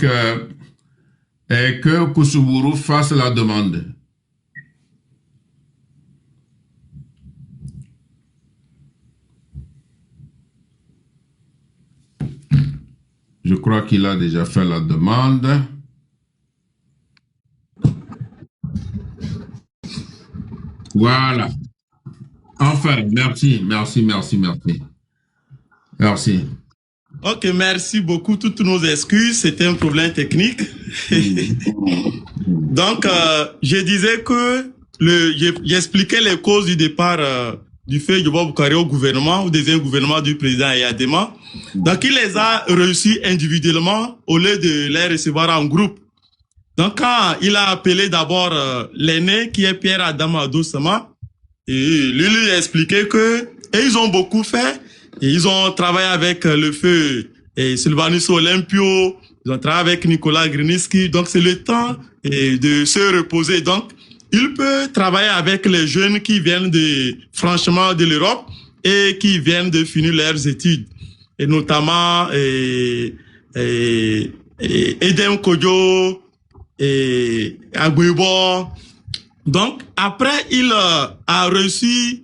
euh, et que Koussoubourou fasse la demande. Je crois qu'il a déjà fait la demande. Voilà. Enfin, merci, merci, merci, merci. Merci. Ok, merci beaucoup. Toutes nos excuses, c'était un problème technique. Donc, je disais que j'expliquais les causes du départ du fait de Bob Boukari au gouvernement, au deuxième gouvernement du président Yadema. Donc, il les a reçus individuellement au lieu de les recevoir en groupe. Donc, quand il a appelé d'abord l'aîné, qui est Pierre Adama Dossama, et lui a expliqué que et ils ont beaucoup fait. Et ils ont travaillé avec le feu et Sylvanus Olympio, ils ont travaillé avec Nicolas Griniski. Donc, c'est le temps de se reposer. Donc, il peut travailler avec les jeunes qui viennent franchement de l'Europe et qui viennent de finir leurs études. Et notamment, Edem Kodjo, et Agouibo. Donc, après, il a reçu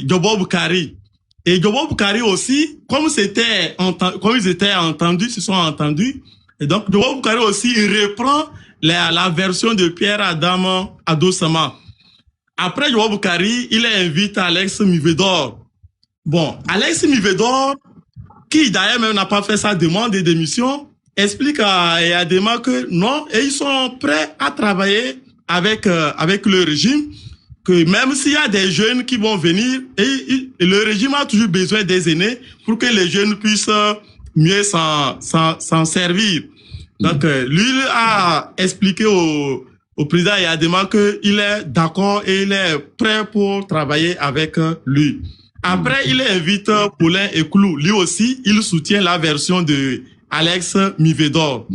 Jobo Boukari. Et Jobo Boukari aussi, comme ils étaient entendus, se sont entendus. Et donc, Jobo Boukari aussi, il reprend la version de Pierre Adam Adossama. Après Jobo Boukari, il invite Alex Mivedor. Bon, Alex Mivedor, qui d'ailleurs même n'a pas fait sa demande de démission, explique à Yadema que non, et ils sont prêts à travailler avec le régime, que même s'il y a des jeunes qui vont venir, et le régime a toujours besoin des aînés pour que les jeunes puissent mieux s'en servir. Donc, lui a expliqué au président Yadema qu'il est d'accord et il est prêt pour travailler avec lui. Après, il invite Paulin Eklou. Lui aussi, il soutient la version de Alex Mivedor.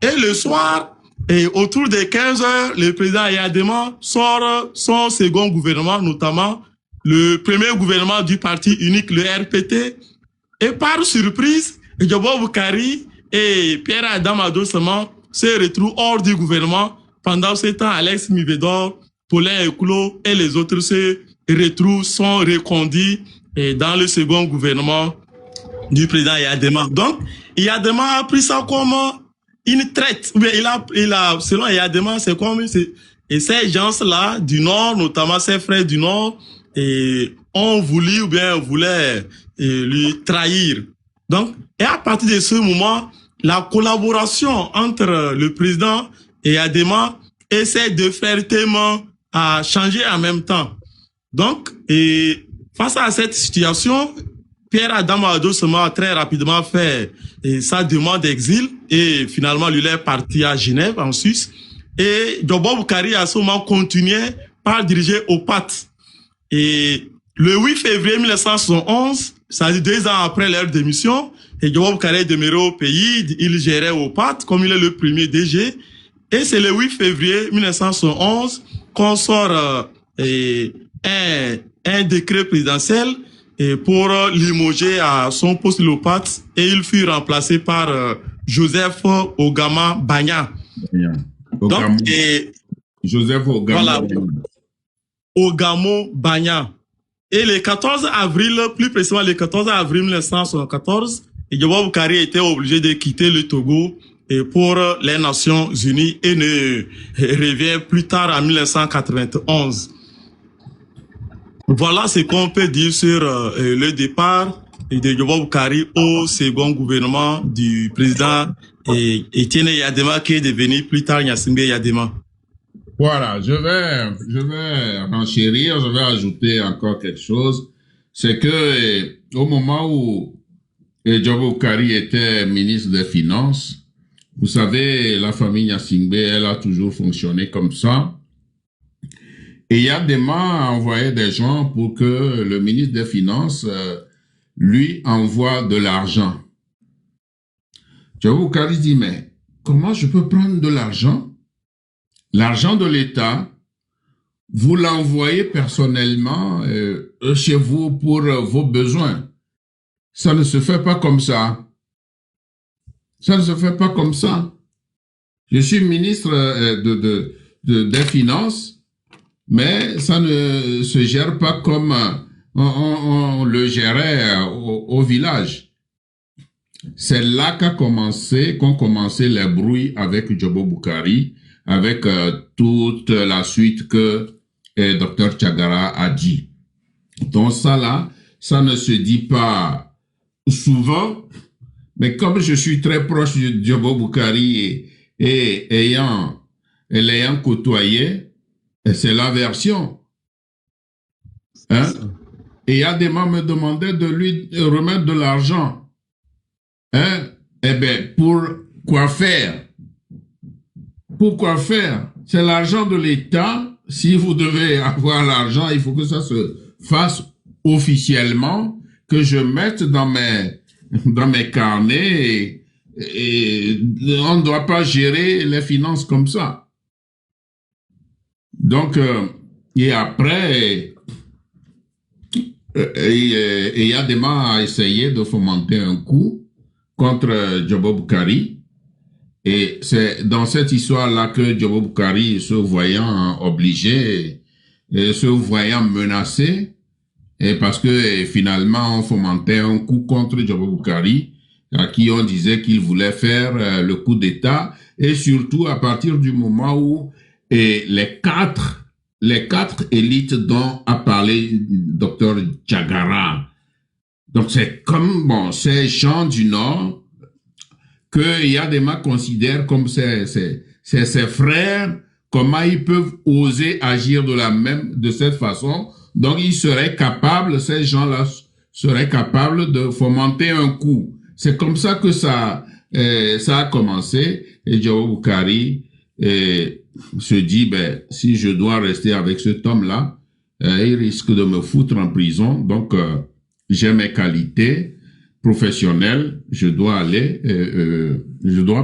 Et le soir, et autour des 15 heures, le président Yadema sort son second gouvernement, notamment le premier gouvernement du parti unique, le RPT. Et par surprise, Jobo Boukari et Pierre Adam Adossama se retrouvent hors du gouvernement. Pendant ce temps, Alex Mivedor, Paulin Eklou et les autres se retrouvent, sont reconduits dans le second gouvernement du président Yadema. Donc, Yadema a pris ça comme une traite. Il a, selon Yadema, c'est comme, et ces gens-là du Nord, notamment ses frères du Nord, ont voulu ou bien voulaient lui trahir. Donc, et à partir de ce moment, la collaboration entre le président et Yadema essaie de faire tellement à changer en même temps. Donc, et face à cette situation, Pierre Adam Adossama a très rapidement fait sa demande d'exil et finalement lui est parti à Genève, en Suisse. Et Jobo Boukari a ce moment continué par diriger OPAT. Et le 8 février 1971, c'est-à-dire 2 ans après leur démission, et Jobo Boukari est demeuré au pays, il gérait OPAT comme il est le premier DG. Et c'est le 8 février 1971 qu'on sort un décret présidentiel pour limoger à son poste l'OPAT et il fut remplacé par Joseph Ogama Bagna. Donc, Joseph Ogama. Voilà, Ogamo Bagna. Et le 14 avril, plus précisément le 14 avril 1974, Jobo Boukari était obligé de quitter le Togo pour les Nations Unies et ne revient plus tard en 1991. Voilà ce qu'on peut dire sur le départ de Jobo Boukari au second gouvernement du président Etienne Yadema qui est devenu plus tard Gnassingbé Yadema. Voilà, je vais renchérir, je vais ajouter encore quelque chose. C'est que au moment où Jobo Boukari était ministre des Finances, vous savez, la famille Gnassingbé, elle a toujours fonctionné comme ça. Et Yadema a envoyé des gens pour que le ministre des Finances lui envoie de l'argent. Jobo Boukari dit, mais comment je peux prendre de l'argent? L'argent de l'État, vous l'envoyez personnellement chez vous pour vos besoins. Ça ne se fait pas comme ça. Ça ne se fait pas comme ça. Je suis ministre des Finances, mais ça ne se gère pas comme on le gérait au village. C'est là qu'ont commencé les brouilles avec Jobo Boukari, avec toute la suite que Dr Tchagara a dit. Donc ça là, ça ne se dit pas souvent, mais comme je suis très proche de Jobo Boukari et l'ayant côtoyé, c'est la version. Hein? Et Adema me demandait de lui remettre de l'argent. Hein? Eh bien, pour quoi faire? Pourquoi faire? C'est l'argent de l'État. Si vous devez avoir l'argent, il faut que ça se fasse officiellement, que je mette dans mes carnets et on ne doit pas gérer les finances comme ça. Donc, et après, Adema a essayé de fomenter un coup contre Jobo Boukari. Et c'est dans cette histoire-là que Jobo Boukari, se voyant obligé, se voyant menacé, et parce que finalement on fomentait un coup contre Jobo Boukari, à qui on disait qu'il voulait faire le coup d'État, et surtout à partir du moment où les quatre élites dont a parlé Dr Tchagara, donc c'est comme ces gens du Nord que Yadema considère comme ses frères, comment ils peuvent oser agir de cette façon. Donc, ils seraient capables, ces gens-là seraient capables de fomenter un coup. C'est comme ça que ça a commencé. Et Jobo Boukari se dit, si je dois rester avec cet homme-là, il risque de me foutre en prison. Donc, j'ai mes qualités professionnel, je dois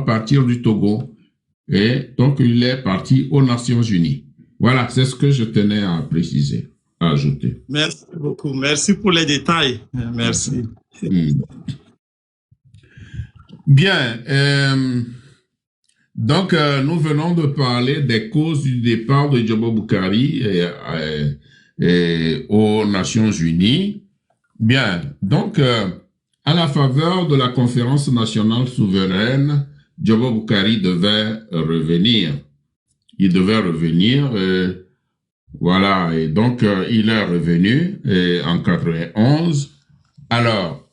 partir du Togo. Et donc, il est parti aux Nations Unies. Voilà, c'est ce que je tenais à préciser, à ajouter. Merci beaucoup. Merci pour les détails. Merci. Bien. Donc, nous venons de parler des causes du départ de Jobo Boukari aux Nations Unies. Bien. Donc, à la faveur de la conférence nationale souveraine, Jobo Boukari devait revenir. Il devait revenir, voilà, et donc il est revenu en 91. Alors,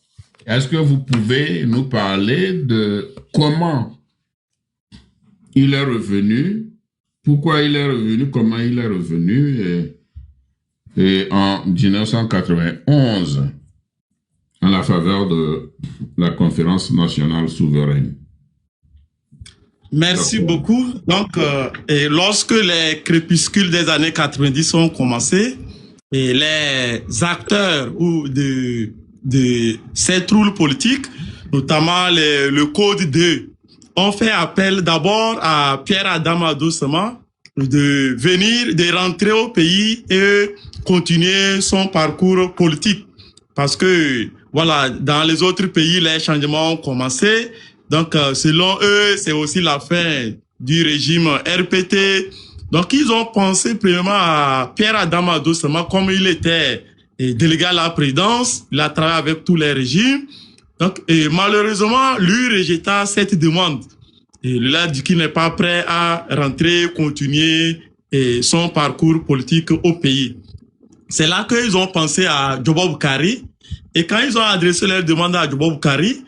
est-ce que vous pouvez nous parler de comment il est revenu, pourquoi il est revenu, comment il est revenu et en 1991 à la faveur de la conférence nationale souveraine? Merci beaucoup. Donc, et lorsque les crépuscules des années 90 ont commencé, et les acteurs de ces troubles politiques, notamment le Code 2, ont fait appel d'abord à Pierre Adama Dossama de rentrer au pays et continuer son parcours politique. Parce que, voilà, dans les autres pays, les changements ont commencé. Donc, selon eux, c'est aussi la fin du régime RPT. Donc, ils ont pensé premièrement à Pierre Adama Dossama, comme il était délégué à la présidence, il a travaillé avec tous les régimes. Donc, et malheureusement, lui rejeta cette demande. Et il a dit qu'il n'est pas prêt à rentrer, continuer son parcours politique au pays. C'est là qu'ils ont pensé à Jobo Boukari. Et quand ils ont adressé leur demande à Jobo Boukari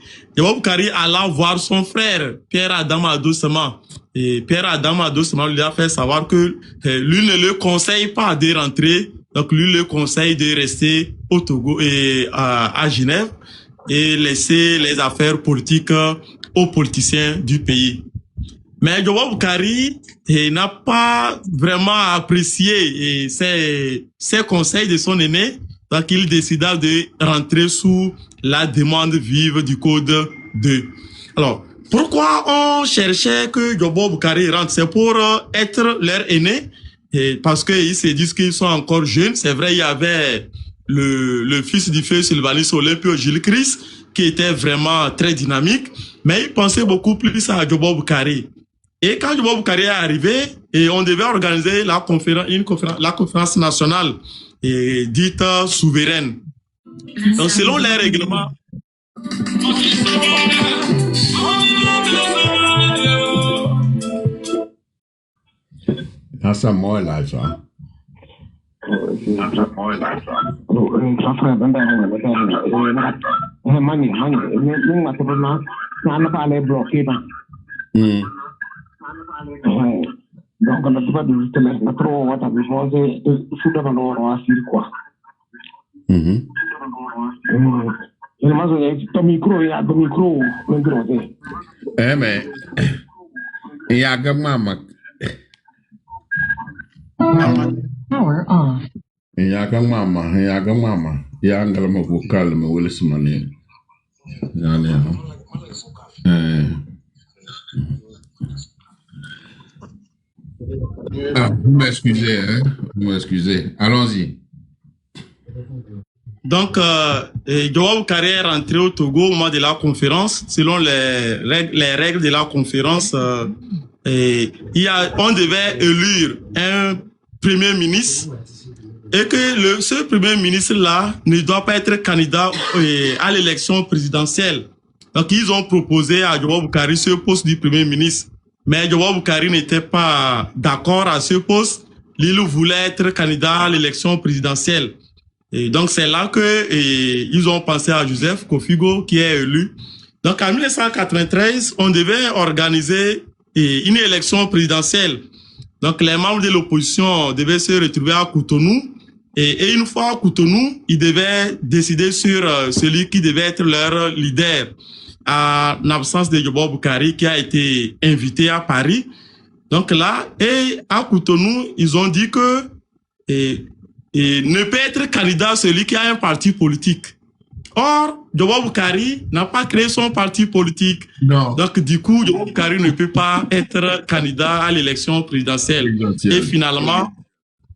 alla voir son frère, Pierre Adama Dossama. Et Pierre Adama Dossama lui a fait savoir que lui ne le conseille pas de rentrer. Donc, lui le conseille de rester au Togo et à Genève et laisser les affaires politiques aux politiciens du pays. Mais Jobo Boukari n'a pas vraiment apprécié ces conseils de son aîné. Donc, il décida de rentrer sous la demande vive du Code 2. Alors, pourquoi on cherchait que Jobo Boukari rentre? C'est pour être leur aîné, et parce qu'ils se disent qu'ils sont encore jeunes. C'est vrai, il y avait le fils du feu Sylvanus Olympio Gilles Christ, qui était vraiment très dynamique, mais ils pensaient beaucoup plus à Jobo Boukari. Et quand Jobo Boukari est arrivé, et on devait organiser la conférence nationale dite souveraine. Donc, selon les règlements, That's a more life, huh? Donc, on a pas de justement, on a trop, on a besoin de foutre dans l'eau à fil, quoi. Ton micro, il y a ton micro, Eh, mais, il y a que maman. Power off. Il y a que maman, il y a que maman. Il y a un grand vocal, mais où est-ce que c'est? Ah, vous m'excusez, hein? Vous m'excusez. Allons-y. Donc, Jobo Boukari est rentré au Togo au moment de la conférence. Selon les règles de la conférence, on devait élire un premier ministre et que ce premier ministre-là ne doit pas être candidat à l'élection présidentielle. Donc, ils ont proposé à Jobo Boukari ce poste du premier ministre. Mais Jobo Boukari n'était pas d'accord à ce poste. Il voulait être candidat à l'élection présidentielle. Et donc, c'est là que ils ont pensé à Joseph Kofigo, qui est élu. Donc, en 1993, on devait organiser une élection présidentielle. Donc, les membres de l'opposition devaient se retrouver à Cotonou. Et une fois à Cotonou, ils devaient décider sur celui qui devait être leur leader. En absence de Jobo Boukari, qui a été invité à Paris. Donc là, et à Cotonou, ils ont dit que ne peut être candidat celui qui a un parti politique. Or, Jobo Boukari n'a pas créé son parti politique. Non. Donc, du coup, Jobo Boukari ne peut pas être candidat à l'élection présidentielle. Et finalement,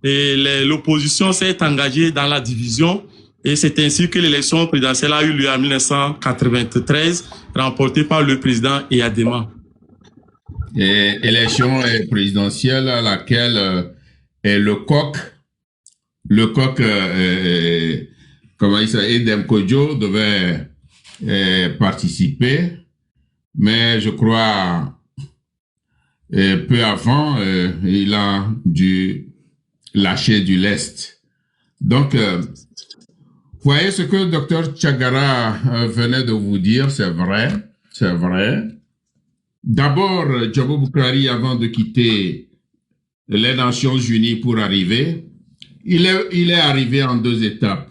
l'opposition s'est engagée dans la division. Et c'est ainsi que l'élection présidentielle a eu lieu en 1993, remportée par le président Eyadema. Et élection présidentielle à laquelle le coq, comment il s'appelle, Edem Kodjo devait participer, mais je crois peu avant, il a dû lâcher du lest. Donc, voyez ce que le docteur Tchagara venait de vous dire, c'est vrai, c'est vrai. D'abord, Jobo Boukari, avant de quitter les Nations Unies pour arriver, il est arrivé en 2 étapes.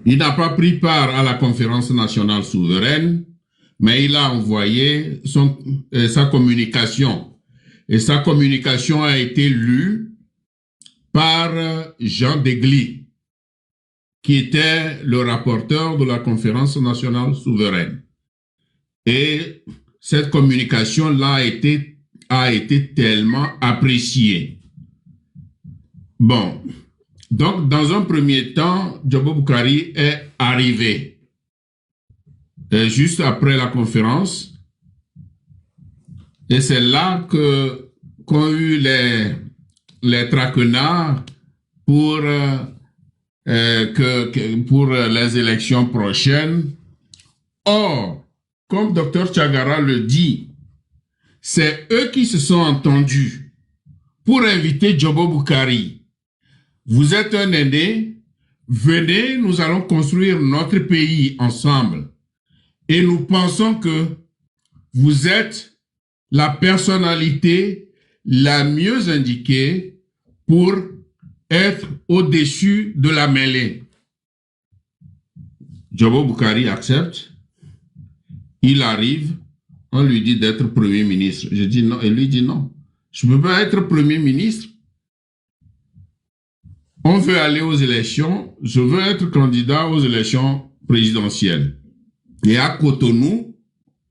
Il n'a pas pris part à la conférence nationale souveraine, mais il a envoyé sa communication. Et sa communication a été lue par Jean Degly, qui était le rapporteur de la conférence nationale souveraine. Et cette communication-là a été tellement appréciée. Bon, donc dans un premier temps, Jobo Boukari est arrivé. Et juste après la conférence, et c'est là qu'ont eu les traquenards pour les élections prochaines. Or, comme Dr Tchagara le dit, c'est eux qui se sont entendus pour inviter Jobo Boukari. Vous êtes un aîné, venez, nous allons construire notre pays ensemble. Et nous pensons que vous êtes la personnalité la mieux indiquée pour être au-dessus de la mêlée. Jobo Boukari accepte. Il arrive, on lui dit d'être Premier ministre. Je dis non, il lui dit non. Je ne peux pas être Premier ministre. On veut aller aux élections, je veux être candidat aux élections présidentielles. Et à Cotonou,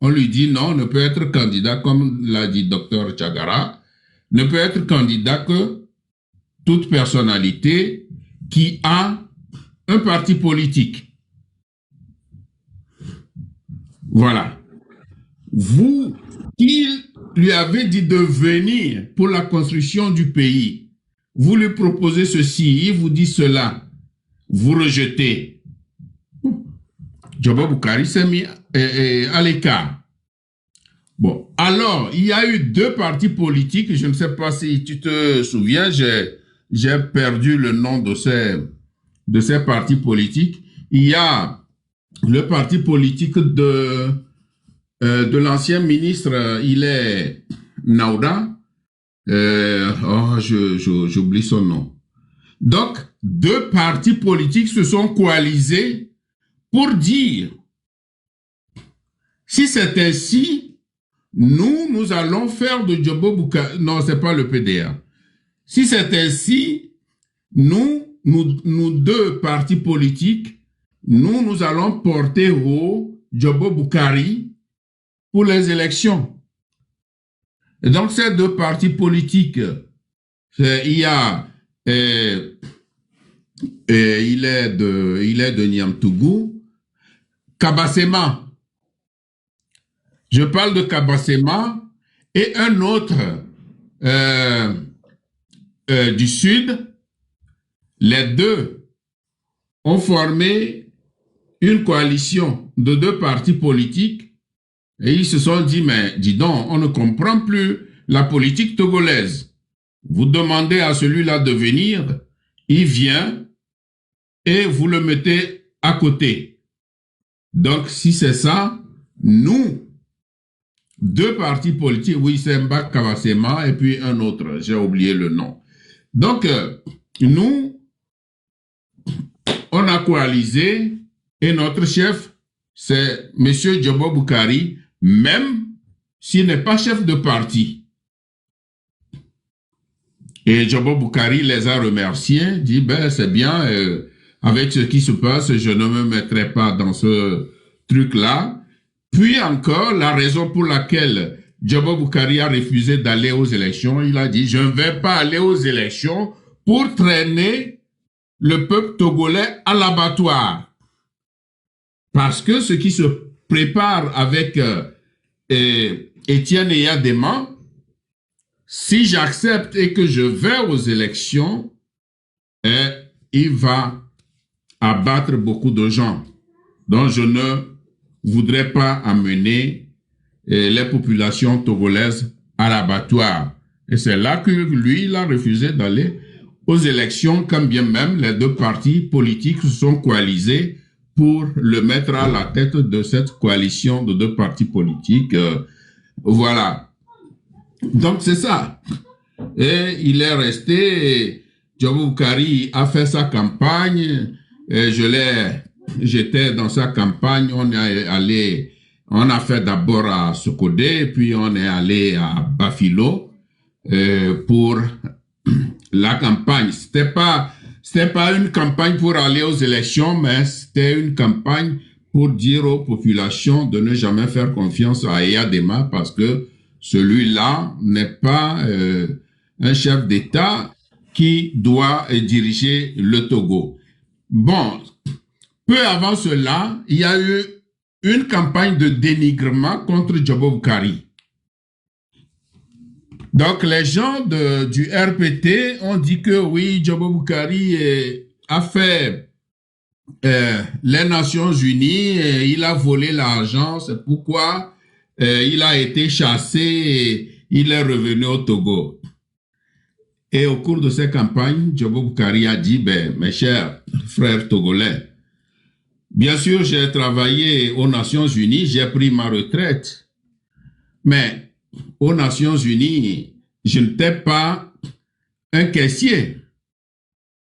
on lui dit non, ne peut être candidat, comme l'a dit Dr Tchagara, ne peut être candidat que toute personnalité qui a un parti politique. Voilà. Vous, lui avez dit de venir pour la construction du pays. Vous lui proposez ceci, il vous dit cela. Vous rejetez. Djobo Boukari s'est mis à l'écart. Bon, alors, il y a eu deux partis politiques, je ne sais pas si tu te souviens, j'ai perdu le nom de ces partis politiques. Il y a le parti politique de l'ancien ministre, il est Naouda. J'oublie son nom. Donc, deux partis politiques se sont coalisés pour dire, si c'est ainsi, nous allons faire de Djobo Boukari, non, c'est pas le PDA. Si c'est ainsi, nous deux partis politiques, nous allons porter haut Djobo Boukari pour les élections. Et donc, ces deux partis politiques, il y a, il est de Niamtougou, Kabassema. Je parle de Kabassema et un autre du sud. Les deux ont formé une coalition de deux partis politiques et ils se sont dit, mais dis donc, on ne comprend plus la politique togolaise. Vous demandez à celui-là de venir, il vient et vous le mettez à côté. Donc, si c'est ça, nous, deux partis politiques, oui, c'est Mbak Kabassema et puis un autre, j'ai oublié le nom. Donc, nous, on a coalisé et notre chef, c'est M. Djobo Boukari, même s'il n'est pas chef de parti. Et Djobo Boukari les a remerciés, dit, ben c'est bien, avec ce qui se passe, je ne me mettrai pas dans ce truc-là. Puis encore, la raison pour laquelle Djobo Boukari a refusé d'aller aux élections, il a dit, je ne vais pas aller aux élections pour traîner le peuple togolais à l'abattoir. Parce que ce qui se prépare avec Étienne Eyadema, si j'accepte et que je vais aux élections, il va abattre beaucoup de gens. Donc je ne voudrais pas amener les populations togolaises à l'abattoir. Et c'est là que lui, il a refusé d'aller aux élections, quand bien même les deux partis politiques se sont coalisés pour le mettre à la tête de cette coalition de deux partis politiques. Voilà. Donc c'est ça. Et il est resté, Djobo Boukari a fait sa campagne, et j'étais dans sa campagne, on a fait d'abord à Sokodé, puis on est allé à Bafilo pour la campagne. C'était pas une campagne pour aller aux élections, mais c'était une campagne pour dire aux populations de ne jamais faire confiance à Eyadema parce que celui-là n'est pas un chef d'État qui doit diriger le Togo. Bon, peu avant cela, il y a eu une campagne de dénigrement contre Djobo Boukari. Donc, les gens du RPT ont dit que oui, Djobo Boukari a fait les Nations Unies, il a volé l'argent, c'est pourquoi il a été chassé et il est revenu au Togo. Et au cours de ces campagnes, Djobo Boukari a dit, ben, mes chers frères togolais, bien sûr, j'ai travaillé aux Nations Unies, j'ai pris ma retraite, mais aux Nations Unies, je n'étais pas un caissier.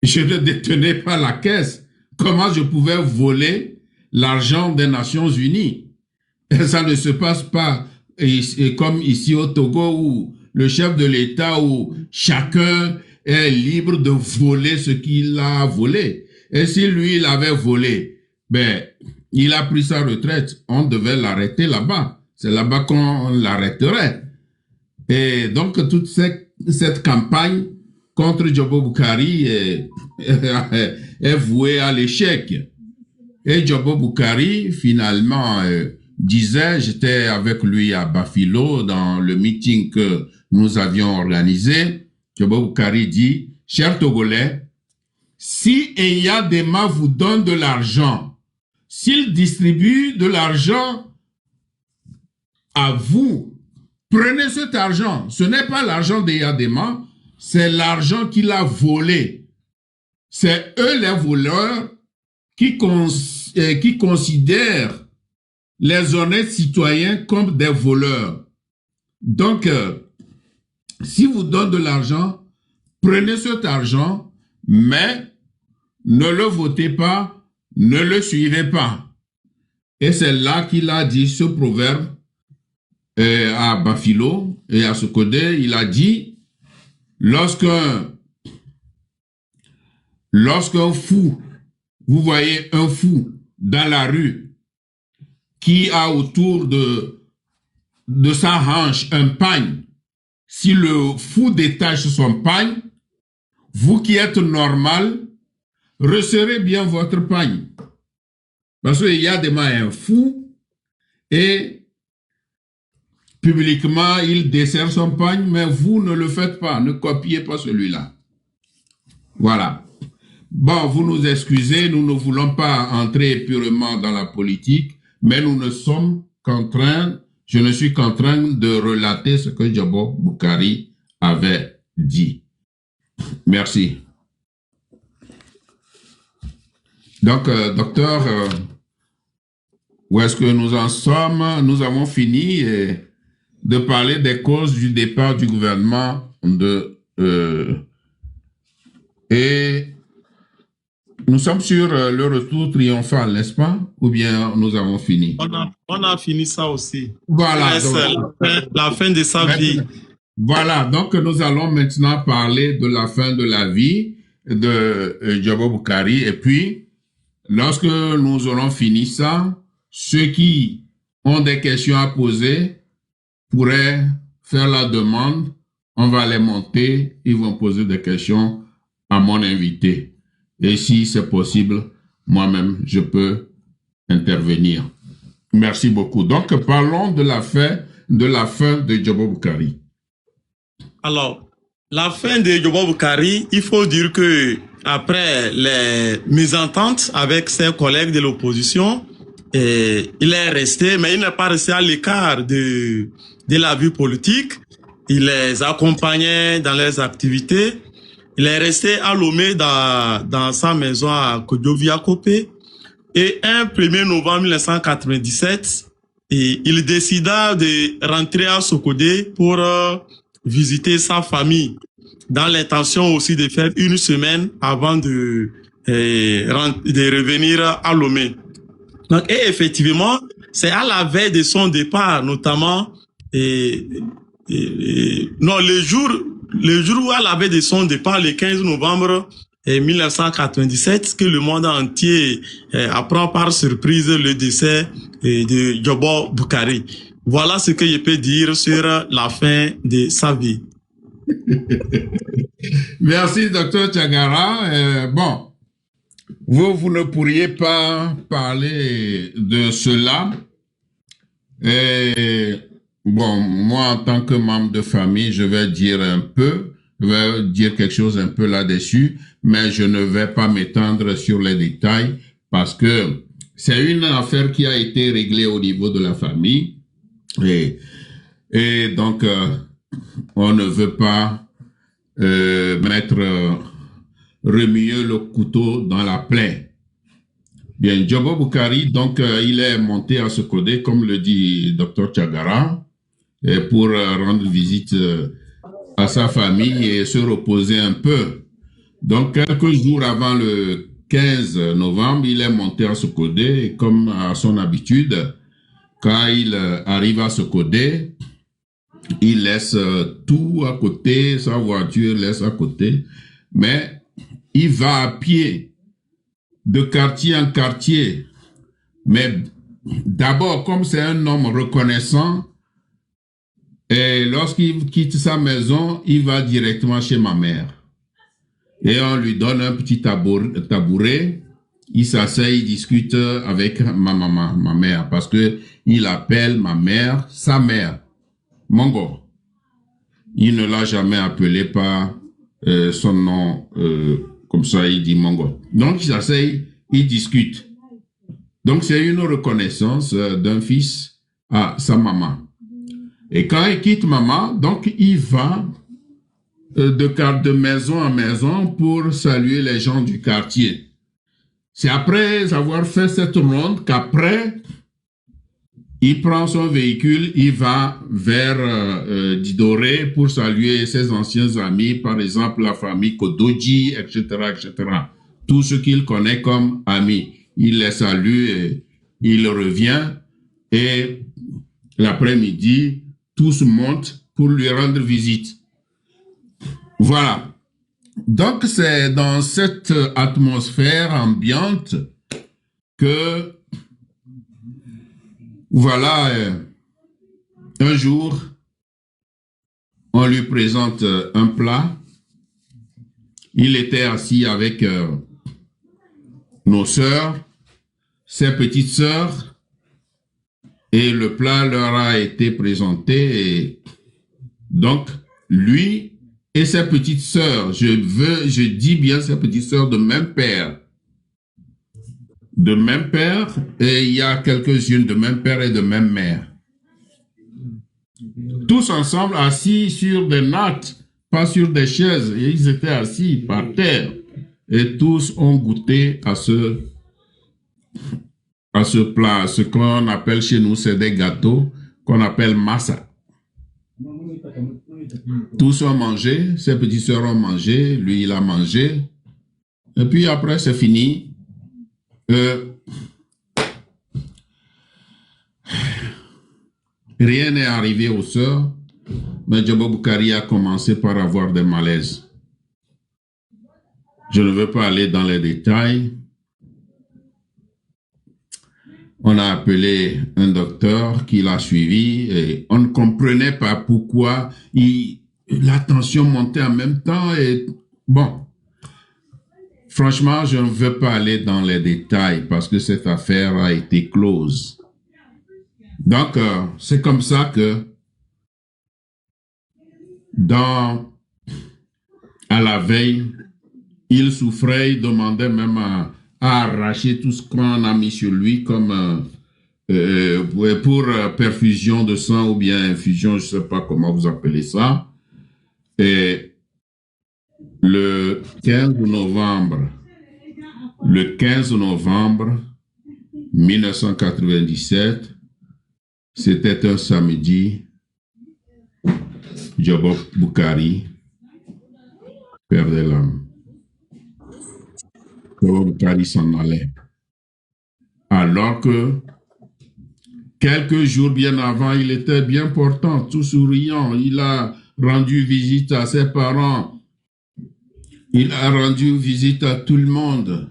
Je ne détenais pas la caisse. Comment je pouvais voler l'argent des Nations Unies? Et ça ne se passe pas comme ici au Togo où le chef de l'État, où chacun est libre de voler ce qu'il a volé. Et si lui, il avait volé, ben, il a pris sa retraite. On devait l'arrêter là-bas. C'est là-bas qu'on l'arrêterait. Et donc, toute cette campagne contre Djobo Boukari est vouée à l'échec. Et Djobo Boukari, finalement, disait, j'étais avec lui à Bafilo dans le meeting que nous avions organisé, Djobo Boukari dit, chers Togolais, si Eyadema vous donne de l'argent, s'il distribue de l'argent à vous, prenez cet argent. Ce n'est pas l'argent d'Eyadema, c'est l'argent qu'il a volé. C'est eux les voleurs qui considèrent les honnêtes citoyens comme des voleurs. Donc, si vous donnez de l'argent, prenez cet argent, mais ne le votez pas, ne le suivez pas. Et c'est là qu'il a dit ce proverbe à Bafilo et à Sokodé. Il a dit, lorsqu'un fou, vous voyez un fou dans la rue qui a autour de sa hanche un pagne, si le fou détache son pagne, vous qui êtes normal, resserrez bien votre pagne. Parce qu'il y a des mains un fou et publiquement il desserre son pagne, mais vous ne le faites pas, ne copiez pas celui-là. Voilà. Bon, vous nous excusez, nous ne voulons pas entrer purement dans la politique, mais nous ne sommes qu'en train, je ne suis qu'en train de relater ce que Djobo Boukari avait dit. Merci. Donc, docteur, où est-ce que nous en sommes? Nous avons fini de parler des causes du départ du gouvernement et nous sommes sur le retour triomphal, n'est-ce pas? Ou bien nous avons fini? On a fini ça aussi. Voilà. La fin de sa vie. Voilà, donc nous allons maintenant parler de la fin de la vie de Djobo Boukari. Et puis, lorsque nous aurons fini ça, ceux qui ont des questions à poser pourraient faire la demande. On va les monter, ils vont poser des questions à mon invité. Et si c'est possible, moi-même, je peux intervenir. Merci beaucoup. Donc, parlons de la fin de Djobo Boukari. Alors, la fin de Djobo Boukari, il faut dire que après les mésententes avec ses collègues de l'opposition, il est resté, mais il n'est pas resté à l'écart de la vie politique. Il les accompagnait dans leurs activités. Il est resté à Lomé dans sa maison à Kodjo-Viakopé. Et un 1er novembre 1997, il décida de rentrer à Sokodé pour visiter sa famille, dans l'intention aussi de faire une semaine avant de revenir à Lomé. Donc, et effectivement, c'est à la veille de son départ, notamment, le jour où à la veille de son départ, le 15 novembre 1997, que le monde entier apprend par surprise le décès de Djobo Boukari. Voilà ce que je peux dire sur la fin de sa vie. Merci, docteur Tiagara. Bon, vous ne pourriez pas parler de cela. Bon, moi, en tant que membre de famille, je vais dire quelque chose un peu là-dessus, mais je ne vais pas m'étendre sur les détails parce que c'est une affaire qui a été réglée au niveau de la famille et donc on ne veut pas remuer le couteau dans la plaie. Bien, Djobo Boukari, donc il est monté à Sokodé, comme le dit Dr Tiagara, pour rendre visite à sa famille et se reposer un peu. Donc, quelques jours avant le 15 novembre, il est monté à Sokodé et comme à son habitude, quand il arrive à Sokodé, il laisse tout à côté, sa voiture laisse à côté, mais il va à pied de quartier en quartier. Mais d'abord, comme c'est un homme reconnaissant, et lorsqu'il quitte sa maison, il va directement chez ma mère. Et on lui donne un petit tabouret il s'assied, il discute avec ma maman, ma mère, parce que il appelle ma mère sa mère, Mongo. Il ne l'a jamais appelé par son nom, comme ça, il dit Mongo. Donc, il s'assied, il discute. Donc, c'est une reconnaissance d'un fils à sa maman. Et quand il quitte maman, donc, il va de maison en maison pour saluer les gens du quartier. C'est après avoir fait cette ronde qu'après, il prend son véhicule, il va vers Didoré pour saluer ses anciens amis, par exemple la famille Kodoji, etc., etc. Tout ce qu'il connaît comme amis. Il les salue, et il revient et l'après-midi, tous montent pour lui rendre visite. Voilà. Donc, c'est dans cette atmosphère ambiante que, voilà, un jour, on lui présente un plat. Il était assis avec nos sœurs, ses petites sœurs, et le plat leur a été présenté. Et donc, lui et ses petites sœurs, je dis bien ses petites sœurs de même père. De même père, et il y a quelques-unes de même père et de même mère. Tous ensemble assis sur des nattes, pas sur des chaises, et ils étaient assis par terre. Et tous ont goûté à ce plat, ce qu'on appelle chez nous, c'est des gâteaux qu'on appelle massa. Tous ont mangé, ses petites sœurs ont mangé, lui il a mangé, et puis après c'est fini. Rien n'est arrivé aux sœurs, mais Djobo Boukari a commencé par avoir des malaises. Je ne veux pas aller dans les détails. On a appelé un docteur qui l'a suivi et on ne comprenait pas pourquoi la tension montait en même temps. Et bon, franchement, je ne veux pas aller dans les détails parce que cette affaire a été close. Donc, c'est comme ça que à la veille, il souffrait, il demandait même à arracher tout ce qu'on a mis sur lui comme pour perfusion de sang ou bien infusion, je ne sais pas comment vous appelez ça. Et le 15 novembre 1997, c'était un samedi, Djobo Boukari perdait l'âme. Djobo Boukari s'en allait. Alors que quelques jours bien avant, il était bien portant, tout souriant. Il a rendu visite à ses parents. Il a rendu visite à tout le monde.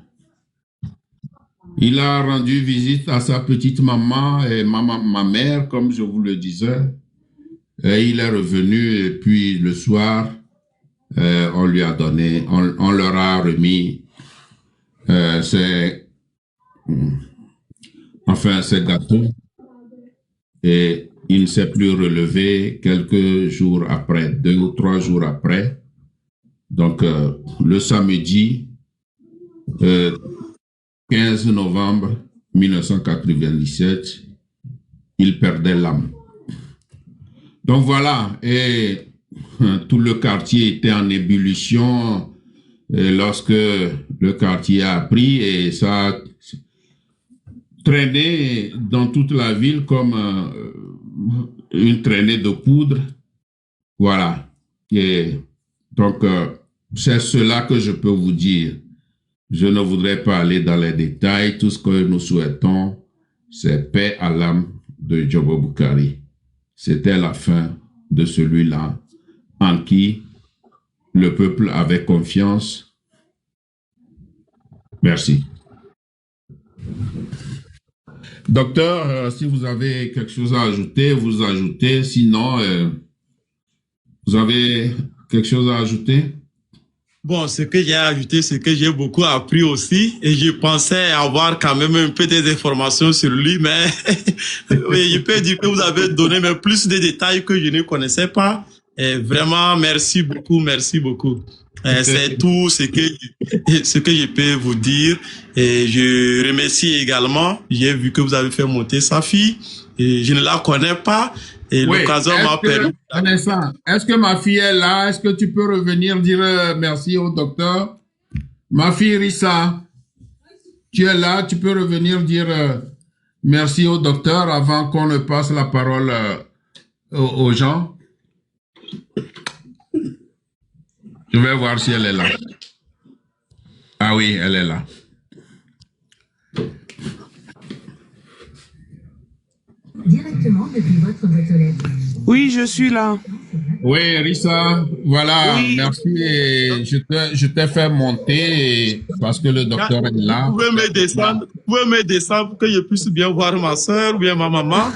Il a rendu visite à sa petite maman et ma mère, comme je vous le disais. Et il est revenu et puis le soir, on lui a donné, on leur a remis ces gâteaux. Et il ne s'est plus relevé quelques jours après, 2 ou 3 jours après. Donc, le samedi 15 novembre 1997, il perdait l'âme. Donc voilà, et tout le quartier était en ébullition lorsque le quartier a appris et ça a traîné dans toute la ville comme une traînée de poudre. Voilà. Et donc, c'est cela que je peux vous dire. Je ne voudrais pas aller dans les détails. Tout ce que nous souhaitons, c'est paix à l'âme de Djobo Boukari. C'était la fin de celui-là en qui le peuple avait confiance. Merci. Docteur, si vous avez quelque chose à ajouter, vous ajoutez. Sinon, vous avez quelque chose à ajouter? Bon, ce que j'ai ajouté, c'est que j'ai beaucoup appris aussi et je pensais avoir quand même un peu des informations sur lui, mais oui, je peux dire que vous avez donné mais plus de détails que je ne connaissais pas. Et vraiment, merci beaucoup, merci beaucoup. C'est tout ce que je peux vous dire. Et je remercie également, j'ai vu que vous avez fait monter sa fille et je ne la connais pas. Et Oui, l'occasion m'a permis. Vanessa, est-ce que ma fille est là? Est-ce que tu peux revenir dire merci au docteur? Ma fille Rissa, tu es là, tu peux revenir dire merci au docteur avant qu'on ne passe la parole aux gens? Je vais voir si elle est là. Ah oui, elle est là. Directement depuis votre boîte aux lettres. Oui, je suis là. Oui, Rissa, voilà, Oui. merci. Et je t'ai fait monter parce que le docteur est là. Vous pouvez me descendre pour que je puisse bien voir ma soeur ou bien ma maman.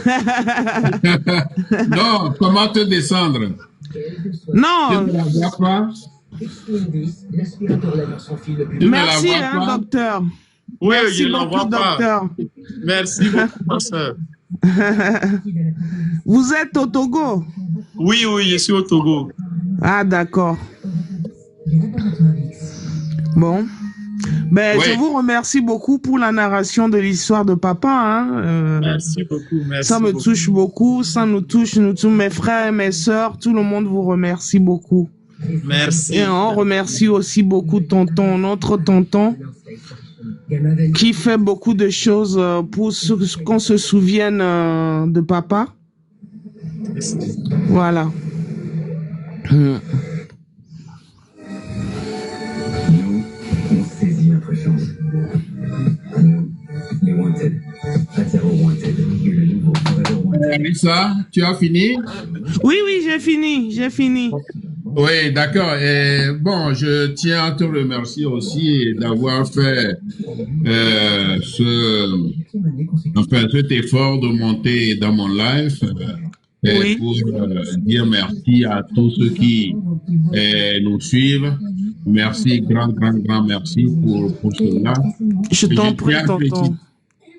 Non, comment te descendre? Non, Tu ne la vois pas? Tu ne la merci, vois hein, pas? docteur. Oui, Merci je ne la beaucoup, vois pas. docteur. Merci beaucoup, ma soeur. Vous êtes au Togo? Oui, je suis au Togo. Ah, d'accord. Bon. Ben, Oui. je vous remercie beaucoup pour la narration de l'histoire de papa. Hein. Merci beaucoup, merci Ça me beaucoup. touche beaucoup, ça nous touche, nous tous, mes frères et mes sœurs, tout le monde vous remercie beaucoup. Merci. Et on remercie aussi beaucoup tonton, notre tonton, qui fait beaucoup de choses pour qu'on se souvienne de papa. Voilà. On saisit notre chance. Nous, les Wanted, Atero Wanted, et le nouveau Forever Wanted. Rissa, tu as fini? Oui, j'ai fini. Oui, d'accord. Et bon, je tiens à te remercier aussi d'avoir fait cet effort de monter dans mon live et Oui. pour dire merci à tous ceux qui nous suivent. Merci, grand merci pour cela. Je t'en prie, tiens à tonton.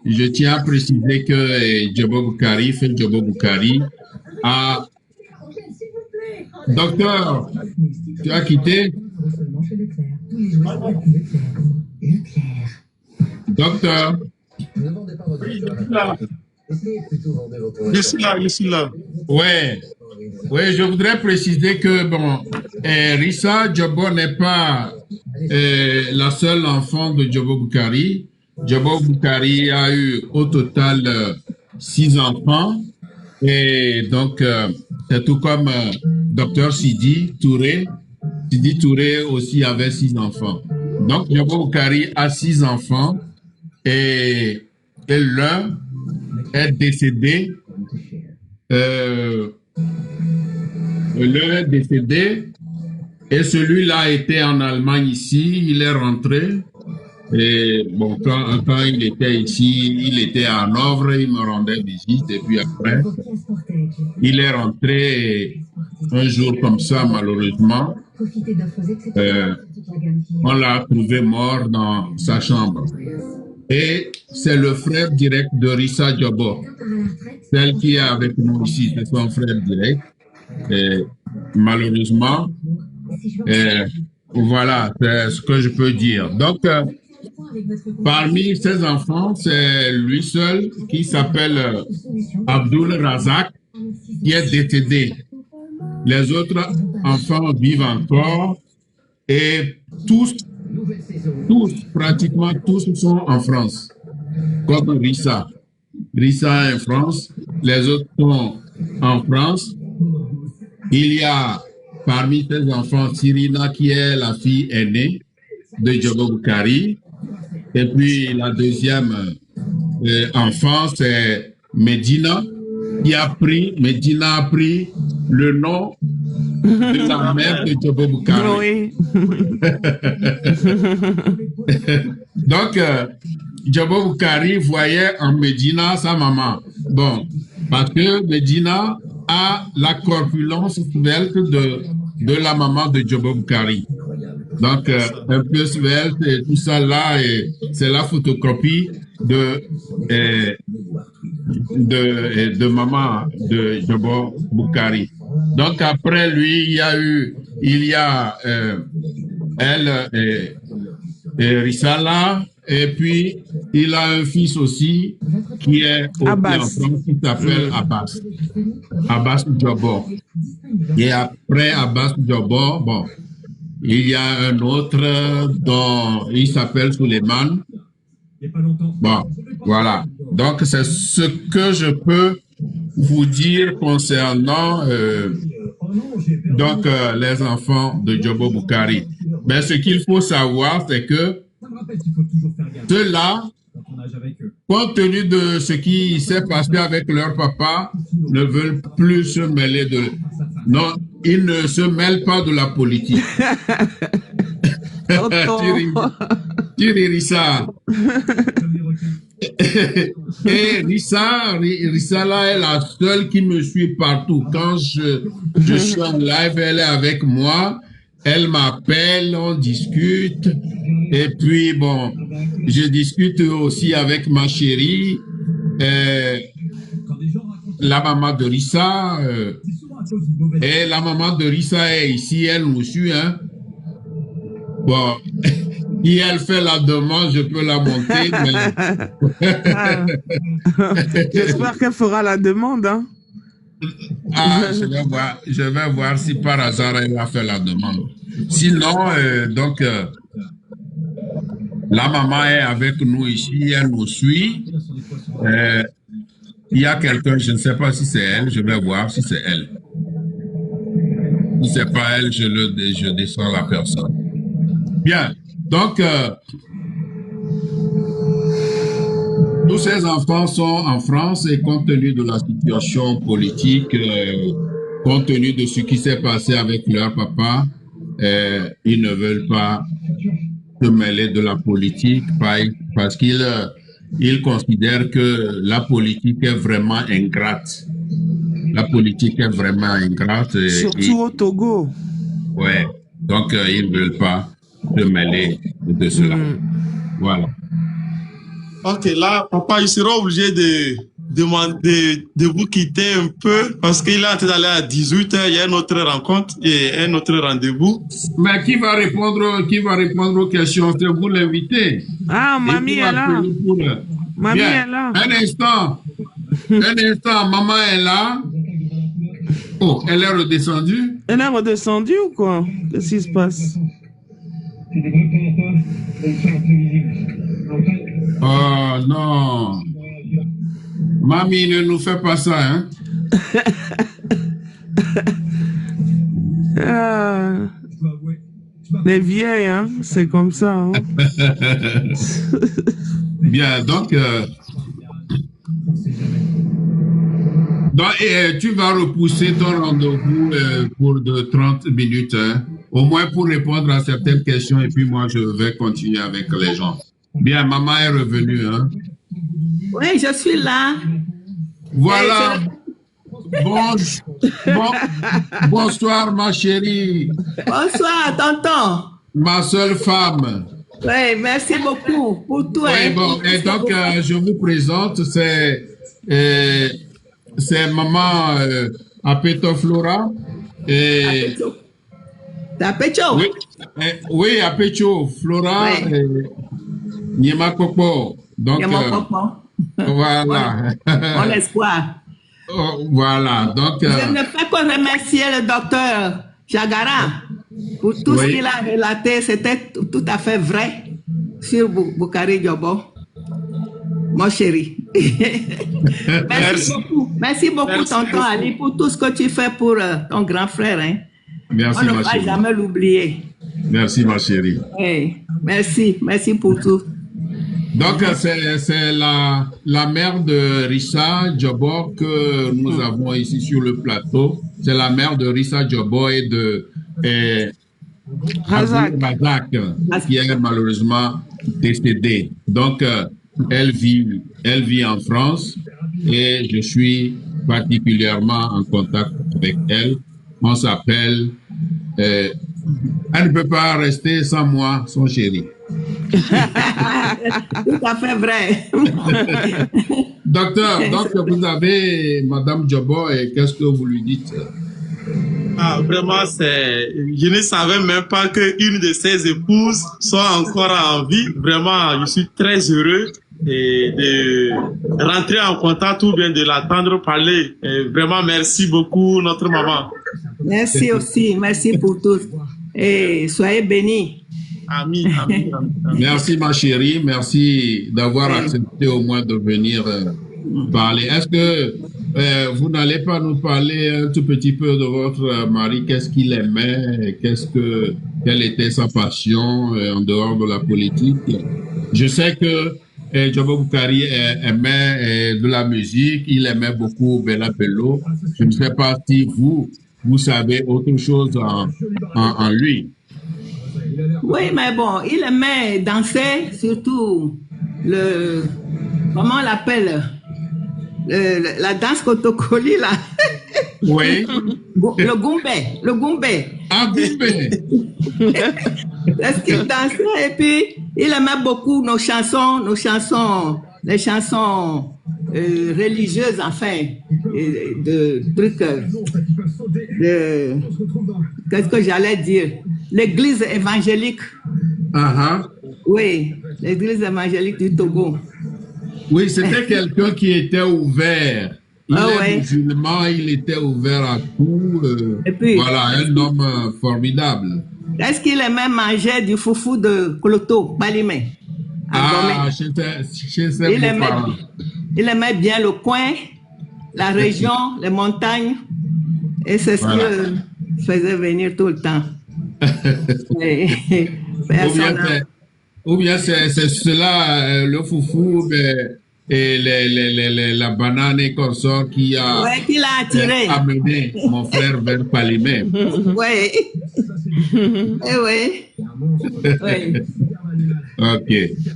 Je tiens à préciser que Djobo Boukari, Djobo Boukari, a... Docteur, tu as quitté? Docteur, Je suis là. oui, je voudrais préciser que bon, Rissa Djobo n'est pas la seule enfant de Djobo Boukari. Djobo Boukari a eu au total 6 enfants et donc c'est tout comme docteur Sidi Touré. Sidi Touré aussi avait 6 enfants. Donc Djobo Boukari a 6 enfants et l'un est décédé. L'un est décédé et celui-là était en Allemagne ici. Il est rentré. Et bon, quand il était ici, il était à Hanovre, il me rendait visite et puis après, il est rentré un jour comme ça, malheureusement. On l'a trouvé mort dans sa chambre. Et c'est le frère direct de Rissa Djobo. Celle qui est avec nous ici, c'est son frère direct. Et malheureusement, voilà, c'est ce que je peux dire. Donc, parmi ses enfants, c'est lui seul qui s'appelle Abdul Razak, qui est décédé. Les autres enfants vivent encore et pratiquement tous sont en France, comme Rissa. Rissa est en France, les autres sont en France. Il y a parmi ses enfants Cyrina qui est la fille aînée de Djobo Boukari. Et puis la deuxième enfant, c'est Medina, Medina a pris le nom de la mère de Djobo Boukari. Oui. Donc, Djobo Boukari voyait en Medina sa maman. Bon, parce que Medina a la corpulence svelte de la maman de Djobo Boukari. Donc, un peu svelte et tout ça là, et c'est la photocopie de maman de Jobo Boukari. Donc, après lui, il y a elle et Rissala, et puis il a un fils aussi qui est en France, qui s'appelle Abbas. Abbas Jobo. Et après Abbas Jobo, bon, il y a un autre dont il s'appelle Suleiman. Bon, voilà. Donc, c'est ce que je peux vous dire concernant les enfants de Jobo Boukari. Mais ce qu'il faut savoir, c'est que ceux-là, compte tenu de ce qui s'est passé avec leur papa, ne veulent plus se mêler de... Non, ils ne se mêlent pas de la politique. Thierry Rissa. Et Rissa là est la seule qui me suit partout. Quand je suis en live, elle est avec moi. Elle m'appelle, on discute. Et puis, bon, je discute aussi avec ma chérie, la maman de Rissa. Et la maman de Rissa est ici, elle nous suit. Hein. Bon, si elle fait la demande, je peux la monter. Mais... J'espère qu'elle fera la demande. Hein. Ah, je vais voir si par hasard elle a fait la demande. Sinon, la maman est avec nous ici, elle nous suit. Il y a quelqu'un, je ne sais pas si c'est elle, je vais voir si c'est elle. Si c'est pas elle, je descends la personne. Bien, donc, tous ces enfants sont en France et compte tenu de la situation politique, compte tenu de ce qui s'est passé avec leur papa, ils ne veulent pas se mêler de la politique parce qu'ils considèrent que la politique est vraiment ingrate. La politique est vraiment ingrate. Surtout au Togo. Ouais, donc ils ne veulent pas se mêler de cela. Voilà. Ok, là, papa, il sera obligé de demander de vous quitter un peu parce qu'il est en train d'aller à 18h, il y a une autre rencontre et un autre rendez-vous. Mais qui va répondre aux questions? C'est vous l'invité. Ah, mamie est là. Mamie est là. Un instant, maman est là. Oh, elle est redescendue? Elle est redescendue ou quoi? Qu'est-ce qui se passe? Oh non. Mamie, ne nous fais pas ça, hein? Les vieilles, hein? C'est comme ça, hein? Bien, donc tu vas repousser ton rendez-vous pour de 30 minutes, hein? Au moins pour répondre à certaines questions, et puis moi, je vais continuer avec les gens. Bien, maman est revenue, hein? Oui, je suis là. Voilà. Bonsoir, ma chérie. Bonsoir, tonton. Ma seule femme. Oui, merci beaucoup pour tout. Oui, bon, et donc, je vous présente, c'est maman Apeto Flora. Apeto? Oui, Apeto Flora. Nyema Kopo. Donc, voilà. Mon espoir. Voilà, donc... Je ne fais que remercier le docteur Jagara pour tout ce qu'il a relaté. C'était tout à fait vrai sur Boukari Jobo, mon chéri. Merci beaucoup, tonton Ali, pour tout ce que tu fais pour ton grand frère. Hein. Merci, on ne va jamais l'oublier. Merci, ma chérie. Oui, merci pour tout. Donc, c'est la mère de Rissa Jobo que nous avons ici sur le plateau. C'est la mère de Rissa Jobo et de Razak, qui est malheureusement décédée. Donc, elle vit en France et je suis particulièrement en contact avec elle. On s'appelle Elle ne peut pas rester sans moi, son chéri. Tout à fait vrai. Docteur, donc vous avez Madame Djobo et qu'est-ce que vous lui dites? Ah, vraiment, je ne savais même pas qu'une de ses épouses soit encore en vie. Vraiment, je suis très heureux de rentrer en contact ou bien de l'entendre parler. Et vraiment, merci beaucoup, notre maman. Merci aussi. Merci pour tout. Et soyez bénis. Amis, amis, amis. Merci ma chérie, merci d'avoir accepté au moins de venir parler. Est-ce que vous n'allez pas nous parler un tout petit peu de votre mari? Qu'est-ce qu'il aimait? Quelle était sa passion en dehors de la politique? Je sais que Djobo Boukari aimait de la musique, il aimait beaucoup Bella Bello. Je ne sais pas si vous savez autre chose en lui. Oui, mais bon, il aimait danser, surtout comment on l'appelle, la danse Kotokoli, là. Oui. Le Goumbé. Ah, Goumbé. Est-ce qu'il dansait et puis il aimait beaucoup nos chansons, les chansons religieuses, enfin, de trucs, qu'est-ce que j'allais dire? L'église évangélique. Oui, l'église évangélique du Togo. Oui, c'était quelqu'un qui était ouvert. Il est musulman, il était ouvert à tout. Et puis, voilà, un homme formidable. Est-ce qu'il aimait manger du foufou de Cloto, Balimé? Chez ses parents. Il aimait bien le coin, la région, les montagnes. Et c'est ce qu'il faisait venir tout le temps. Ou bien c'est cela, le foufou et la banane et consort qui a amené mon frère vers Palimé. Oui. Ok,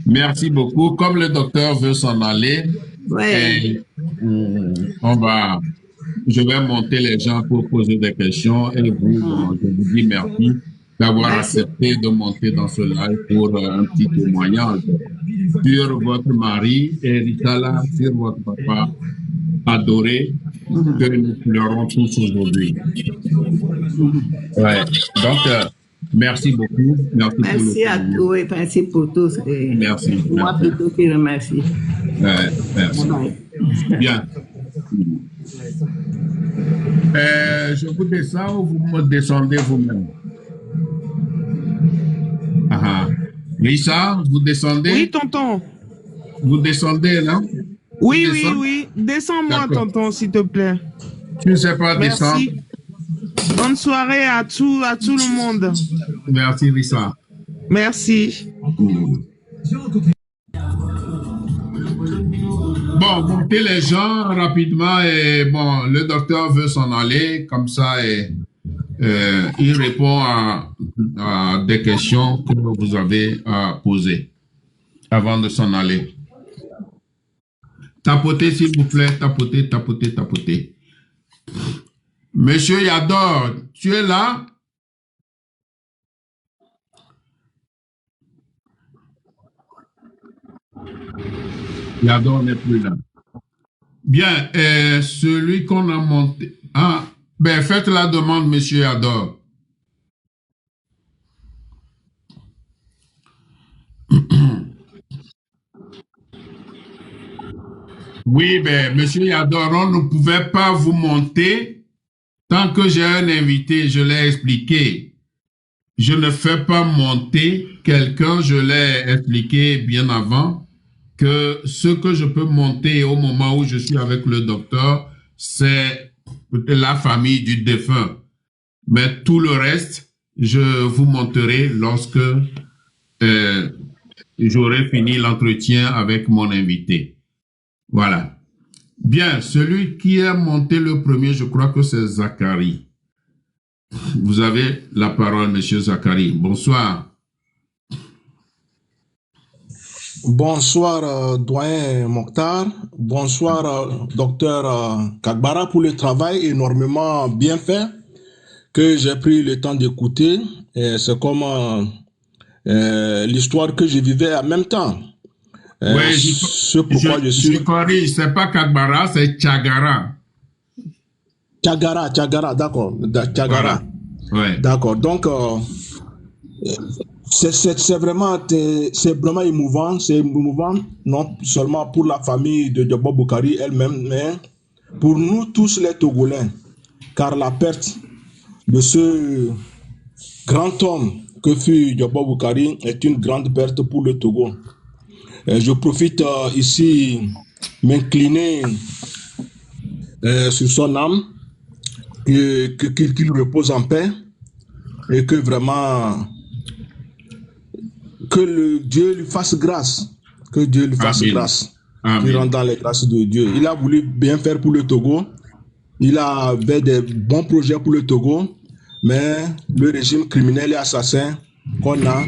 merci beaucoup. Comme le docteur veut s'en aller, je vais monter les gens pour poser des questions et je vous dis merci d'avoir accepté de monter dans ce live pour un petit témoignage sur votre mari et Ritala, sur votre papa adoré que nous pleurons tous aujourd'hui. Donc, merci beaucoup. Merci à tous et merci pour tous. Merci. Moi plutôt qui remercie. Merci. Bien. Je vous descends ou vous me descendez vous-même? Lisa, vous descendez? Oui, tonton. Vous descendez, non? Oui. Descends-moi, tonton, s'il te plaît. Tu ne sais pas descendre? Bonne soirée à tout le monde. Merci, Lisa. Merci. Bon, montez les gens rapidement et bon, le docteur veut s'en aller comme ça et il répond à des questions que vous avez à poser avant de s'en aller. Tapotez, s'il vous plaît, tapotez. Monsieur Yador, tu es là? Yador n'est plus là. Bien, celui qu'on a monté... faites la demande, monsieur Yador. Oui, monsieur Yador, on ne pouvait pas vous monter tant que j'ai un invité, je l'ai expliqué. Je ne fais pas monter quelqu'un, je l'ai expliqué bien avant, que ce que je peux monter au moment où je suis avec le docteur, c'est la famille du défunt. Mais tout le reste, je vous monterai lorsque j'aurai fini l'entretien avec mon invité. Voilà. Bien, celui qui a monté le premier, je crois que c'est Zachary. Vous avez la parole, monsieur Zachary. Bonsoir. Bonsoir, doyen Mokhtar. Bonsoir, docteur Kagbara, pour le travail énormément bien fait que j'ai pris le temps d'écouter. C'est comme l'histoire que je vivais en même temps. Ouais, Ce pourquoi je suis... Je corrige, c'est pas Kagbara, c'est Tchagara. Tchagara, d'accord. Tchagara. Voilà. Ouais. D'accord. Donc, c'est vraiment émouvant. C'est émouvant, non seulement pour la famille de Diobo Boukari elle-même, mais pour nous tous les Togolais. Car la perte de ce grand homme que fut Diobo Boukari est une grande perte pour le Togo. Je profite ici m'incliner sur son âme, qu'il repose en paix et que vraiment que Dieu lui fasse grâce, que Dieu lui fasse grâce, qu'il rentre dans les grâces de Dieu. Il a voulu bien faire pour le Togo, il avait des bons projets pour le Togo, mais le régime criminel et assassin qu'on a,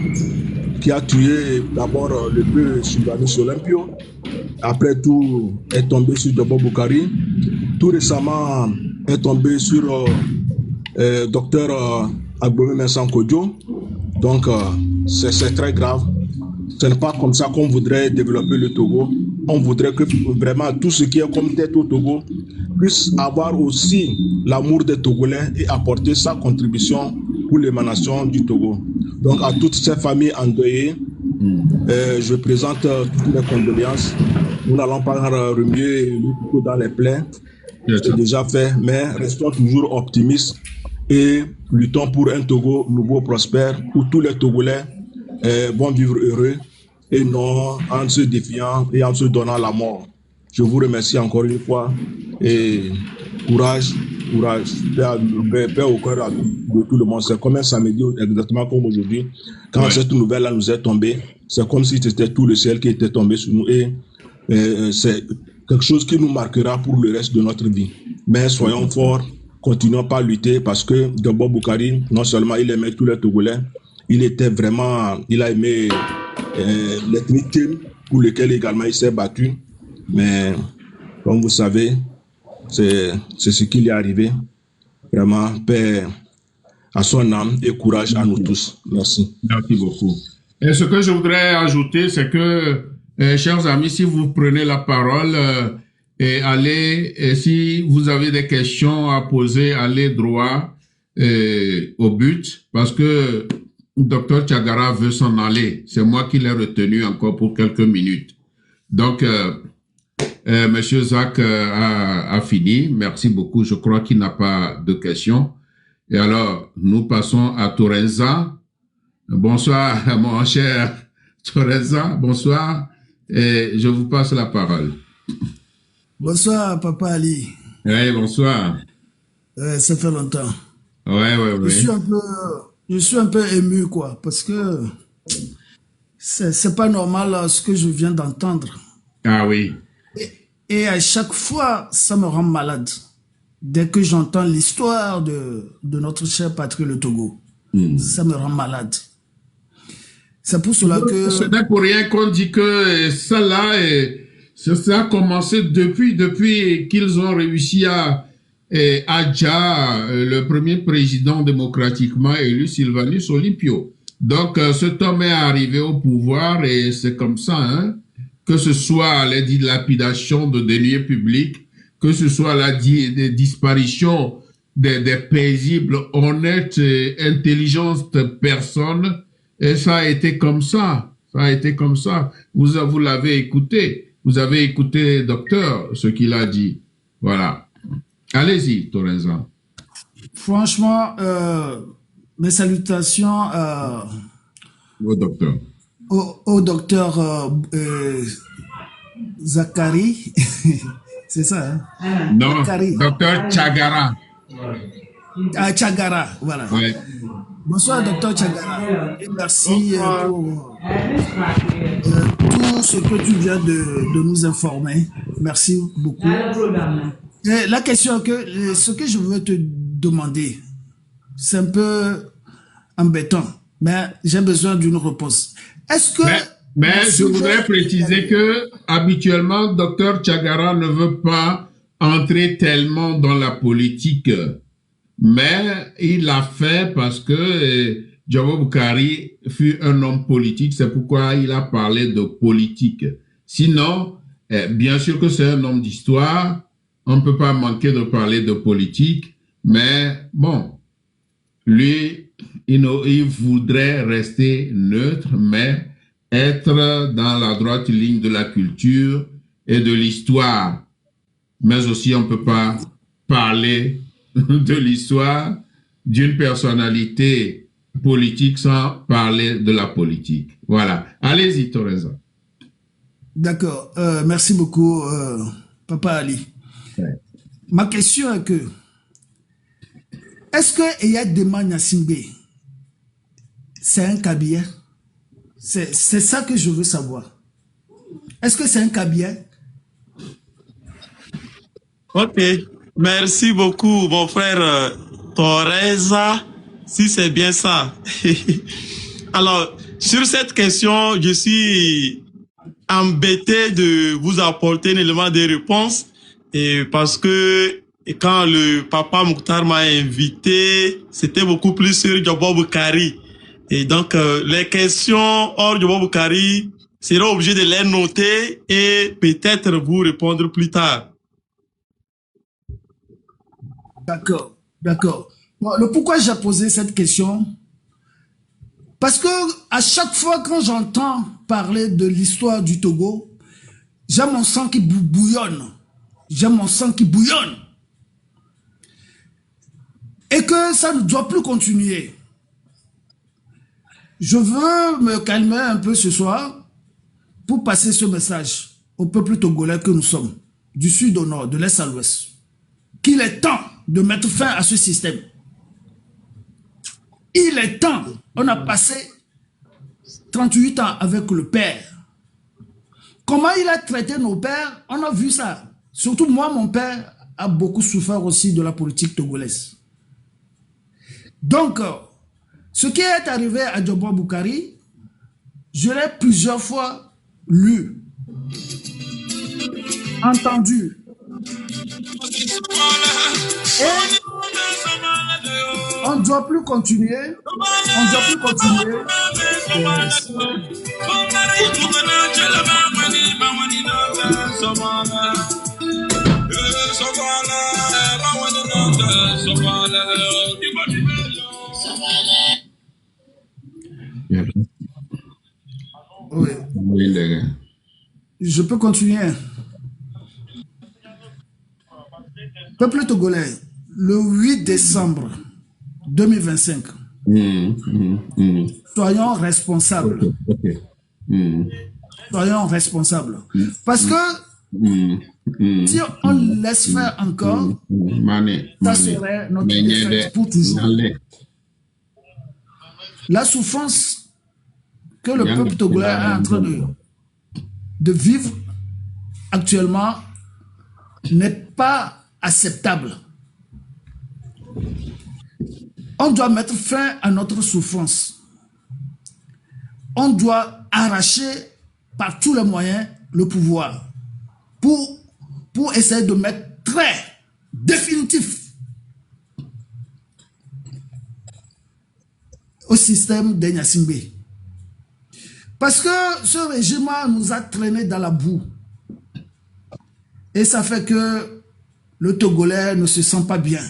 qui a tué d'abord le peu Sylvanus Olympio, après tout est tombé sur Diobo Boukari, tout récemment est tombé sur docteur Agbome Vincent Kodjo. Donc c'est très grave. Ce n'est pas comme ça qu'on voudrait développer le Togo. On voudrait que vraiment tout ce qui est comme tête au Togo puisse avoir aussi l'amour des Togolais et apporter sa contribution pour l'émanation du Togo. Donc à toutes ces familles endeuillées, je présente toutes mes condoléances. Nous n'allons pas remuer le couteau dans les plaies. C'est déjà fait, mais restons toujours optimistes et luttons pour un Togo nouveau, prospère, où tous les Togolais vont vivre heureux et non en se défiant et en se donnant la mort. Je vous remercie encore une fois et courage, paix au cœur de tout le monde. C'est comme un samedi, exactement comme aujourd'hui. Quand cette nouvelle-là nous est tombée, c'est comme si c'était tout le ciel qui était tombé sur nous et c'est quelque chose qui nous marquera pour le reste de notre vie. Mais soyons forts, continuons pas à lutter parce que Diobo Boukari, non seulement il aimait tous les Togolais, il a aimé l'ethnie Tim, pour lequel également il s'est battu. Mais comme vous savez, c'est ce qui lui est arrivé. Vraiment, paix à son âme et courage à nous tous. Merci. Merci beaucoup. Et ce que je voudrais ajouter, c'est que, chers amis, si vous prenez la parole et si vous avez des questions à poser, allez droit au but, parce que Dr Tchagara veut s'en aller. C'est moi qui l'ai retenu encore pour quelques minutes. Donc, Monsieur Zach a fini. Merci beaucoup. Je crois qu'il n'a pas de questions. Et alors, nous passons à Torenza. Bonsoir, mon cher Torenza. Bonsoir. Et je vous passe la parole. Bonsoir, Papa Ali. Oui, bonsoir. Ça fait longtemps. Oui. Je suis un peu ému, quoi, parce que c'est pas normal ce que je viens d'entendre. Ah oui. Et à chaque fois, ça me rend malade. Dès que j'entends l'histoire de notre cher patrie, le Togo, ça me rend malade. C'est pour cela que... Ce n'est pour rien qu'on dit que ça a commencé depuis qu'ils ont réussi à Adja, le premier président démocratiquement élu, Sylvanus Olympio. Donc, cet homme est arrivé au pouvoir et c'est comme ça, hein, que ce soit les dilapidations de deniers publics, que ce soit la disparition des paisibles, honnêtes, intelligentes personnes, et ça a été comme ça. Ça a été comme ça. Vous l'avez écouté. Vous avez écouté, docteur, ce qu'il a dit. Voilà. Allez-y, Torenza. Franchement, mes salutations au docteur. Au docteur Zachary. C'est ça, hein? Non, Zachary. Docteur Tchagara. Ah, Tchagara, voilà. Ouais. Bonsoir, docteur Tchagara. Et merci pour tout ce que tu viens de nous informer. Merci beaucoup. Et la question ce que je veux te demander, c'est un peu embêtant, mais j'ai besoin d'une réponse. Est-ce que... Mais je voudrais préciser que, habituellement, Dr Tchagara ne veut pas entrer tellement dans la politique. Mais il l'a fait parce que Djobo Boukari fut un homme politique, c'est pourquoi il a parlé de politique. Sinon, bien sûr que c'est un homme d'histoire, on ne peut pas manquer de parler de politique, mais bon, lui, il voudrait rester neutre, mais être dans la droite ligne de la culture et de l'histoire. Mais aussi, on ne peut pas parler de l'histoire d'une personnalité politique sans parler de la politique. Voilà. Allez-y, Torreza. D'accord. Merci beaucoup, Papa Ali. Ouais. Ma question est que, est-ce que Eyadema Gnassingbé, c'est un Kabia? C'est ça que je veux savoir. Est-ce que c'est un Kabia? Ok. Merci beaucoup, mon frère Torreza, si c'est bien ça. Alors, sur cette question, je suis embêté de vous apporter un élément de réponse et parce que quand le papa Mouktar m'a invité, c'était beaucoup plus sur Djobo Boukari. Et donc, les questions hors Djobo Boukari, seront obligé de les noter et peut-être vous répondre plus tard. D'accord, d'accord. Bon, le pourquoi j'ai posé cette question, parce que à chaque fois quand j'entends parler de l'histoire du Togo, j'ai mon sang qui bouillonne. J'ai mon sang qui bouillonne. Et que ça ne doit plus continuer. Je veux me calmer un peu ce soir pour passer ce message au peuple togolais que nous sommes, du sud au nord, de l'est à l'ouest, qu'il est temps de mettre fin à ce système. Il est temps. On a passé 38 ans avec le père. Comment il a traité nos pères, on a vu ça. Surtout moi, mon père a beaucoup souffert aussi de la politique togolaise. Donc, ce qui est arrivé à Djobo Boukari, je l'ai plusieurs fois lu, entendu. Et on ne doit plus continuer. On ne doit plus continuer. Oui. Je peux continuer. Peuple togolais, le 8 décembre 2025, soyons responsables. Soyons responsables. Parce que si on laisse faire encore, ça serait notre défaite pour toujours. La souffrance que le peuple togolais est en train de vivre actuellement n'est pas acceptable. On doit mettre fin à notre souffrance. On doit arracher par tous les moyens le pouvoir pour essayer de mettre très définitif au système de Gnassingbé. Parce que ce régime nous a traînés dans la boue. Et ça fait que le Togolais ne se sent pas bien.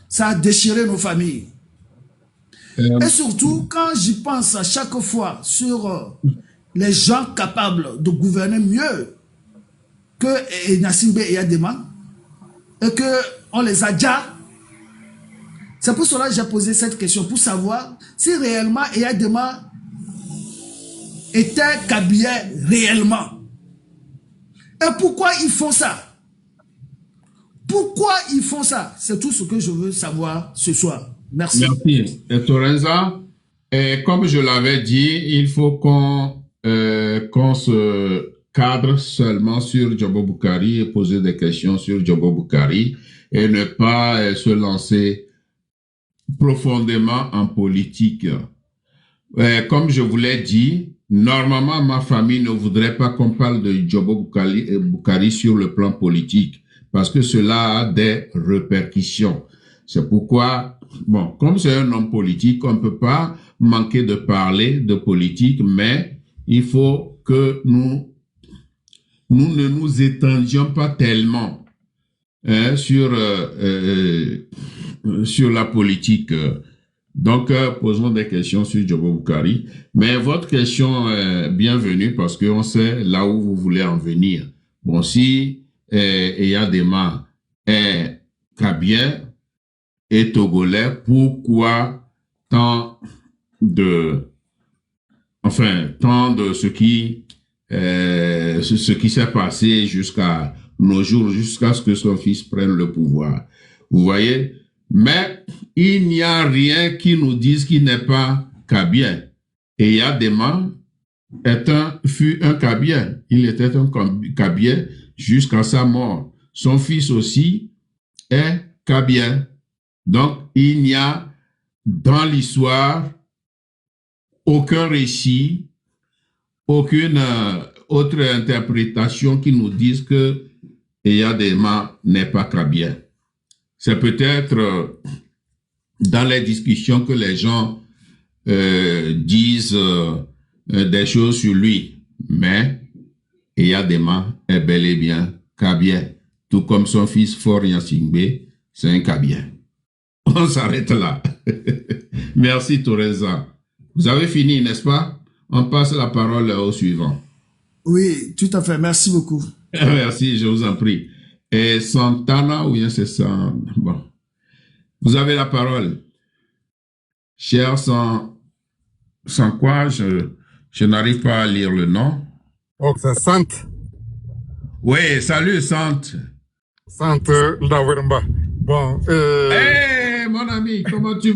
Ça a déchiré nos familles. Et surtout, quand j'y pense à chaque fois sur les gens capables de gouverner mieux que Gnassingbé et Eyadema, et qu'on les a déjà. C'est pour cela que j'ai posé cette question, pour savoir si réellement Eyadema était Kabila réellement. Et pourquoi ils font ça? Pourquoi ils font ça? C'est tout ce que je veux savoir ce soir. Merci. Merci. Et Torreza, comme je l'avais dit, il faut qu'on se cadre seulement sur Djobo Boukari et poser des questions sur Djobo Boukari et ne pas se lancer profondément en politique. Comme je vous l'ai dit, normalement, ma famille ne voudrait pas qu'on parle de Djobo Boukari sur le plan politique parce que cela a des répercussions. C'est pourquoi, bon, comme c'est un homme politique, on ne peut pas manquer de parler de politique, mais il faut que nous ne nous étendions pas tellement sur la politique. Donc, posons des questions sur Jobo Boukari. Mais votre question est bienvenue parce qu'on sait là où vous voulez en venir. Bon, si Eyadema est Kabien et Togolais, pourquoi tant de ce qui s'est passé jusqu'à nos jours, jusqu'à ce que son fils prenne le pouvoir. Vous voyez? Mais il n'y a rien qui nous dise qu'il n'est pas Kabien. Et Eyadema fut un Kabien. Il était un Kabien jusqu'à sa mort. Son fils aussi est Kabien. Donc, il n'y a dans l'histoire aucun récit, aucune autre interprétation qui nous dise que Eyadema n'est pas Kabien. C'est peut-être dans les discussions que les gens disent des choses sur lui, mais Eyadema est bel et bien Kabien, tout comme son fils Forian Singbe, c'est un Kabien. On s'arrête là. Merci Teresa. Vous avez fini, n'est-ce pas? On passe la parole au suivant. Oui, tout à fait. Merci beaucoup. Merci, je vous en prie. Et Santana, ou bien c'est ça? Bon. Vous avez la parole. Cher sans quoi, je n'arrive pas à lire le nom. Oh, c'est Sante. Oui, salut Sante. Sante Lawermba. Bon, Hey, mon ami, comment tu vas?